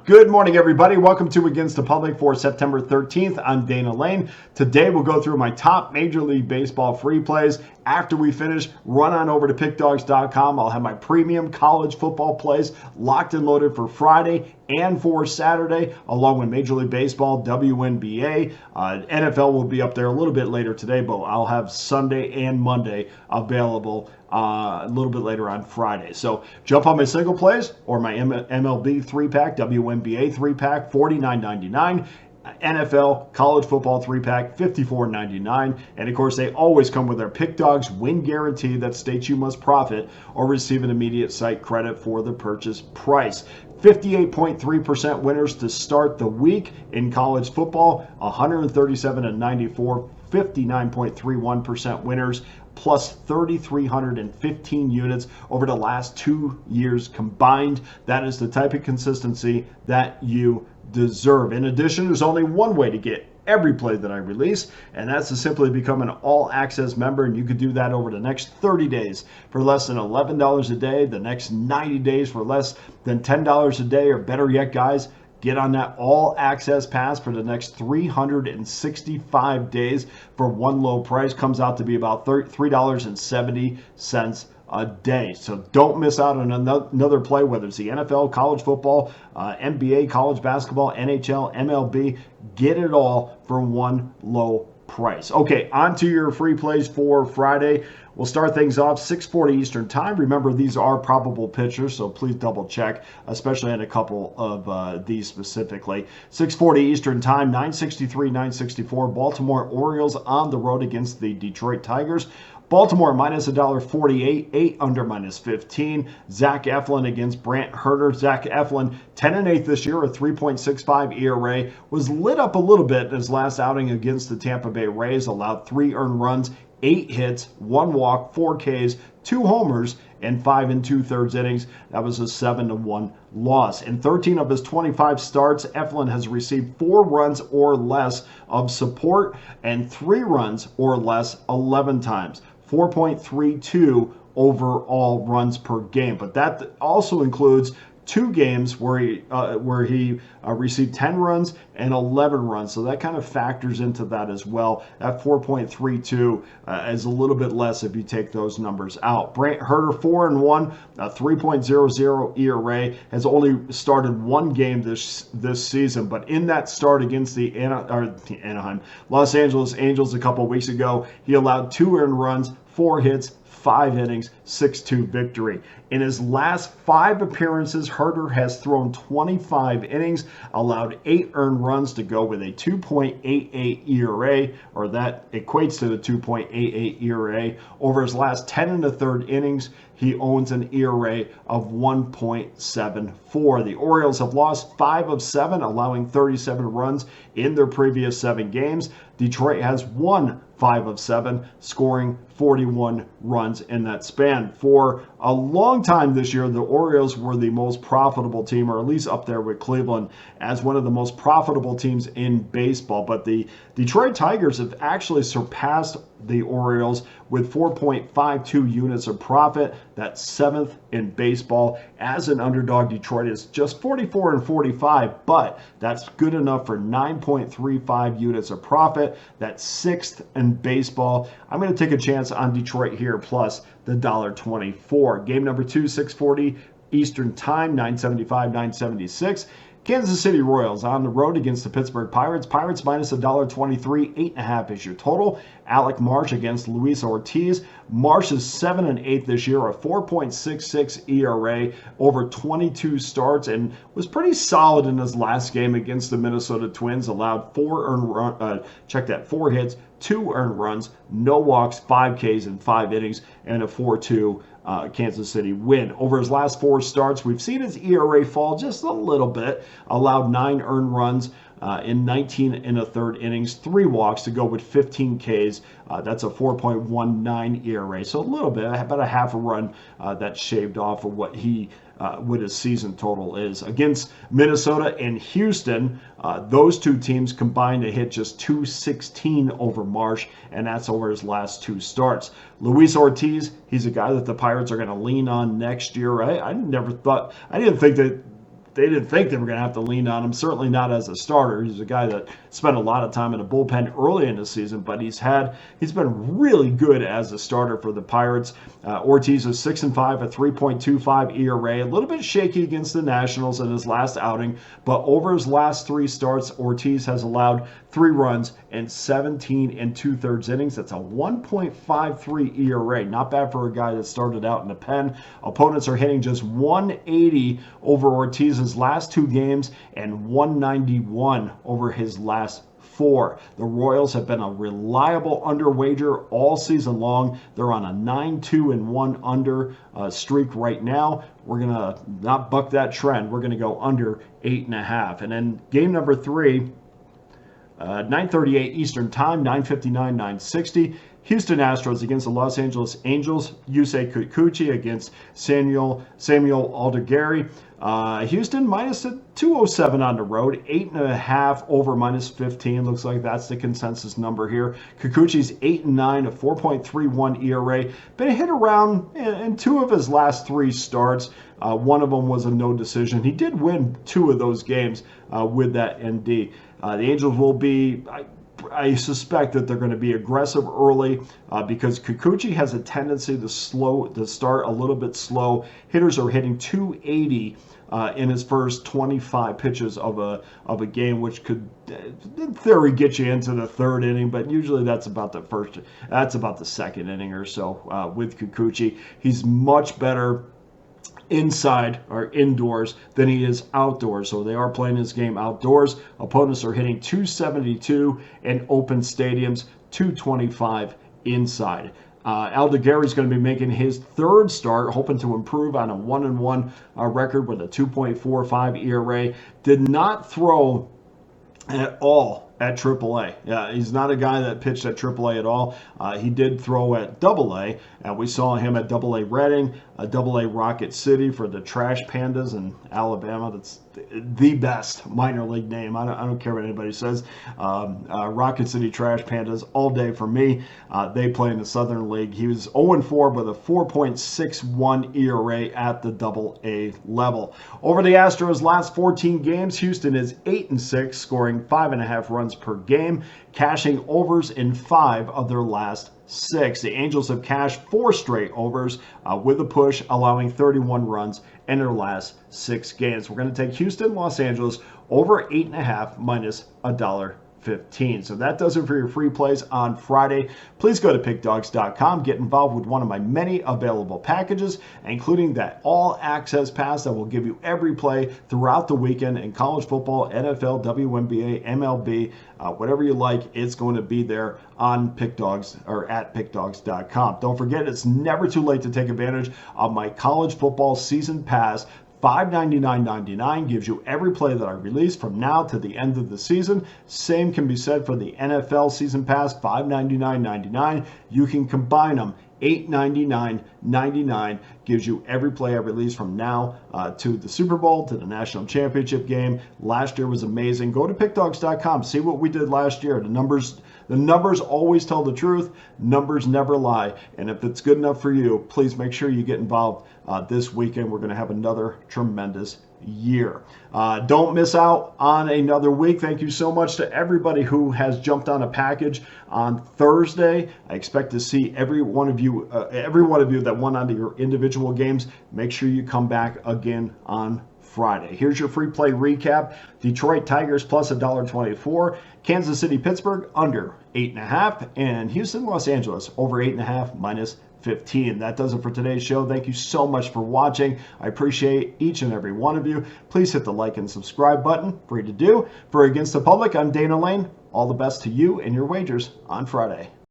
Good morning, everybody. Welcome to Against the Public for September 13th. I'm Dana Lane. Today, we'll go through my top Major League Baseball free plays. After we finish, run on over to Pickdawgz.com. I'll have my premium college football plays locked and loaded for Friday and for Saturday, along with Major League Baseball, WNBA. NFL will be up there a little bit later today, but I'll have Sunday and Monday available a little bit later on Friday. So jump on my single plays or my MLB 3-pack, WNBA 3-pack, $49.99. NFL college football 3-pack, $54.99. And of course, they always come with their Pick Dawgz win guarantee that states you must profit or receive an immediate site credit for the purchase price. 58.3% winners to start the week in college football, 137-94, 59.31% winners, plus 3,315 units over the last 2 years combined. That is the type of consistency that you deserve. In addition, there's only one way to get every play that I release, and that's to simply become an all-access member, and you can do that over the next 30 days for less than $11 a day, the next 90 days for less than $10 a day, or better yet, guys, get on that all-access pass for the next 365 days for one low price. Comes out to be about $3.70 a day. So don't miss out on another play, whether it's the NFL, college football, NBA, college basketball, NHL, MLB. Get it all for one low price. Okay, on to your free plays for Friday. We'll start things off 6:40 Eastern time. Remember, these are probable pitchers, so please double check, especially on a couple of these specifically. 6:40 Eastern time, 963, 964. Baltimore Orioles on the road against the Detroit Tigers. Baltimore minus $1.48, 8 under minus 15. Zach Eflin against Brant Herter. Zach Eflin, 10-8 this year, a 3.65 ERA, was lit up a little bit in his last outing against the Tampa Bay Rays, allowed 3 earned runs, 8 hits, 1 walk, 4 Ks, 2 homers, and 5 2/3 innings. That was a 7-1 loss. In 13 of his 25 starts, Eflin has received 4 runs or less of support and 3 runs or less 11 times. 4.32 overall runs per game. But that also includes 2 games where he received 10 runs and 11 runs. So that kind of factors into that as well. That 4.32 is a little bit less if you take those numbers out. Brant Herter, 4-1, a 3.00 ERA, has only started 1 game this season. But in that start against the Anaheim, Los Angeles Angels a couple weeks ago, he allowed 2 earned runs, 4 hits, 5 innings, 6-2 victory. In his last 5 appearances, Herter has thrown 25 innings, allowed 8 earned runs to go with a 2.88 ERA, or that equates to the 2.88 ERA. Over his last 10 1/3 innings, he owns an ERA of 1.74. The Orioles have lost 5 of 7, allowing 37 runs in their previous 7 games. Detroit has won 5 of 7, scoring 41 runs in that span. For a long time this year, the Orioles were the most profitable team, or at least up there with Cleveland, as one of the most profitable teams in baseball. But the Detroit Tigers have actually surpassed the Orioles with 4.52 units of profit. That's 7th in baseball. As an underdog, Detroit is just 44-45, but that's good enough for 9.35 units of profit. That's 6th in baseball. I'm going to take a chance on Detroit here, plus the $1.24. Game number 2, 6:40 Eastern time, 975, 976. Kansas City Royals on the road against the Pittsburgh Pirates. Pirates minus $1.23, 8.5 is your total. Alec Marsh against Luis Ortiz. Marsh is 7-8 this year, a 4.66 ERA over 22 starts, and was pretty solid in his last game against the Minnesota Twins. Allowed 4 hits, 2 earned runs, no walks, 5 Ks in 5 innings, and a 4-2 Kansas City win. Over his last 4 starts, we've seen his ERA fall just a little bit. Allowed 9 earned runs in 19 1/3 innings, 3 walks to go with 15 Ks. That's a 4.19 ERA. So a little bit, about a half a run that's shaved off of what his season total is. Against Minnesota and Houston, those 2 teams combined to hit just .216 over Marsh, and that's over his last 2 starts. Luis Ortiz, he's a guy that the Pirates are going to lean on next year. I didn't think that they didn't think they were going to have to lean on him. Certainly not as a starter. He's a guy that spent a lot of time in the bullpen early in the season, but he's been really good as a starter for the Pirates. Ortiz is 6-5, a 3.25 ERA. A little bit shaky against the Nationals in his last outing, but over his last 3 starts, Ortiz has allowed 3 runs in 17 2/3 innings. That's a 1.53 ERA. Not bad for a guy that started out in the pen. Opponents are hitting just 180 over Ortiz's last 2 games and 191 over his last 4. The Royals have been a reliable under wager all season long. They're on a 9-2-1 under streak right now. We're going to not buck that trend. We're going to go under 8.5. And then game number 3, 9:38 Eastern Time, 9:59, 9:60. Houston Astros against the Los Angeles Angels. Yusei Kikuchi against Samuel Aldergari. Houston minus a 207 on the road, 8.5 over minus 15. Looks like that's the consensus number here. Kikuchi's 8-9, a 4.31 ERA. Been hit around in 2 of his last 3 starts. One of them was a no decision. He did win 2 of those games with that ND. The Angels will be, I suspect that they're going to be aggressive early because Kikuchi has a tendency to start a little bit slow. Hitters are hitting 280 in his first 25 pitches of a game, which could, in theory, get you into the 3rd inning. But usually that's about the 2nd inning or so with Kikuchi. He's much better inside or indoors than he is outdoors. So they are playing this game outdoors. Opponents are hitting 272 in open stadiums, 225 inside. Aldergari is going to be making his 3rd start, hoping to improve on a 1-1 record with a 2.45 ERA. Did not throw at all at AAA. He's not a guy that pitched at AAA at all. He did throw at AA, and we saw him at AA Reading, AA Rocket City for the Trash Pandas in Alabama. That's the best minor league name. I don't care what anybody says. Rocket City Trash Pandas all day for me. They play in the Southern League. He was 0-4 with a 4.61 ERA at the AA level. Over the Astros' last 14 games, Houston is 8-6, scoring 5.5 runs per game, cashing overs in 5 of their last 6. The Angels have cashed 4 straight overs with a push, allowing 31 runs in their last 6 games. We're going to take Houston, Los Angeles over 8.5 minus $1.15. So that does it for your free plays on Friday. Please go to pickdawgz.com. Get involved with one of my many available packages, including that all-access pass that will give you every play throughout the weekend in college football, NFL, WNBA, MLB, whatever you like. It's going to be there on Pickdawgz or at pickdawgz.com. Don't forget, it's never too late to take advantage of my college football season pass. $5.99.99 gives you every play that I release from now to the end of the season. Same can be said for the NFL season pass, $5.99.99. You can combine them. $8.99.99 gives you every play I release from now to the Super Bowl, to the National Championship game. Last year was amazing. Go to pickdawgz.com. See what we did last year. The numbers always tell the truth. Numbers never lie. And if it's good enough for you, please make sure you get involved this weekend. We're going to have another tremendous year. Don't miss out on another week. Thank you so much to everybody who has jumped on a package on Thursday. I expect to see every one of you that won onto your individual games. Make sure you come back again on Friday. Here's your free play recap. Detroit Tigers plus $1.24. Kansas City Pittsburgh under 8.5. And Houston Los Angeles over 8.5 minus 15. That does it for today's show. Thank you so much for watching. I appreciate each and every one of you. Please hit the like and subscribe button. Free to do. For Against the Public, I'm Dana Lane. All the best to you and your wagers on Friday.